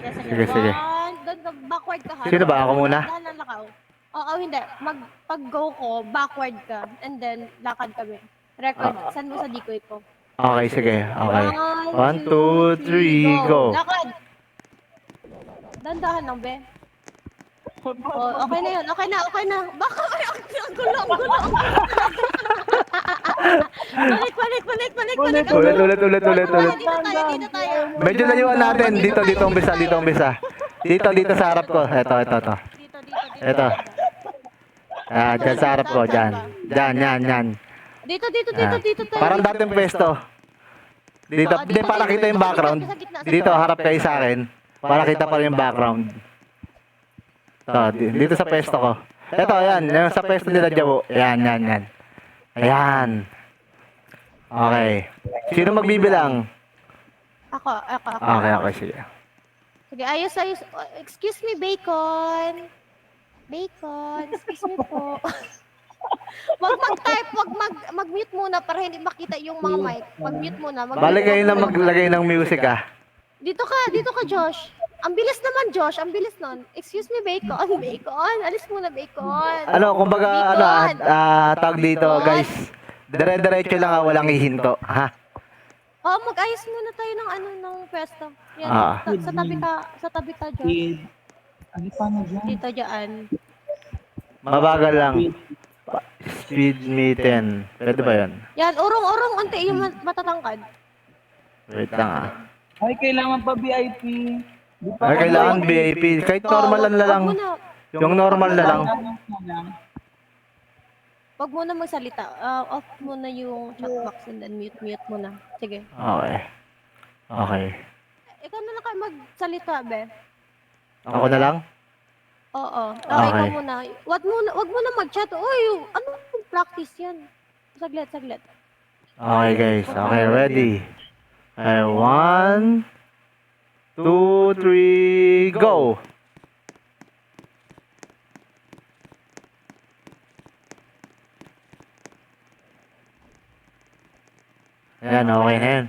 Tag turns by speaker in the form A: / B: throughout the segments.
A: Sige, sige.
B: Doon ka, backward ka ha.
A: Sino ba? Ako muna?
B: Dahan lang lakaw. Oo, hindi. Pag-go ko, backward ka. And then, lakad kami. Record, send mo sa decoy ko.
A: Okay, sige. Okay. 1, 2, 3,
B: go.
A: go.
B: Lakad. Dandahan lang, be. Oh, okay na yun. Okay na. Baka ang gulo. Balik.
A: Ulit.
B: Dito tayo.
A: Medyo layuan natin. Dito umbisa. Dito sa harap ko. Ito. Ito. Dyan sa harap ko. Dyan.
B: Dito tayo.
A: Parang dating pwesto. Dito. Hindi, para kita yung background. Dito, harap kayo sa akin. Para kita pa rin yung background. Dito sa pwesto ko. Ito, yan. Yung sa pwesto nila, Jabo. Yan. Ayan. Okay. Sino magbibilang?
B: Ako.
A: Okay, sige.
B: Sige, ayos. Excuse me, Bacon. Excuse me po. Wag mag-type, mag-mute muna para hindi makita yung mga mic. Mag-mute muna.
A: Balik kayo na maglagay ng music, ah.
B: Dito ka, Josh. Ang bilis naman, Josh. Ang bilis nun. Excuse me, Bacon. Alis muna, Bacon.
A: Kumbaga, tawag dito, guys. Dire-diretso lang, walang hihinto, ha?
B: Oh, mag-ayos muna tayo ng pwesto. Yan, sa tabi ka, Josh.
C: Ano pa na dyan?
B: Dito, dyan.
A: Mabagal lang. Speed me 10. Pwede ba yun?
B: Yan, urong-urong, unti yung matatangkad.
A: Wait lang, ah.
C: Ay, kailangan pa VIP.
A: Kailangan VIP. Kahit normal na lang. Yung normal na lang.
B: Wag muna magsalita. Off muna yung chat box and then mute muna. Sige.
A: Okay.
B: Ikaw na lang kayo magsalita, be.
A: Ako na lang?
B: Oo.
A: Okay.
B: Ikaw muna. Wag muna mag-chat. Uy, ano practice yan? Saglit.
A: Okay, guys. Okay, ready. 1, 2, 3, go! Ayan, okay na yan.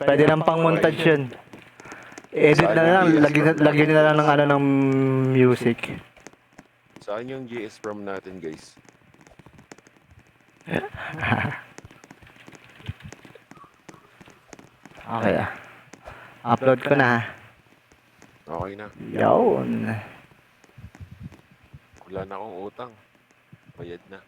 A: Pwede nang pang-montage yun. Edit na lang, lagyan na lang ng music.
D: Saan yung GS from natin, guys?
A: Okay, upload ko na.
D: Okay na.
A: Yun.
D: Wala na akong utang. Bayad na.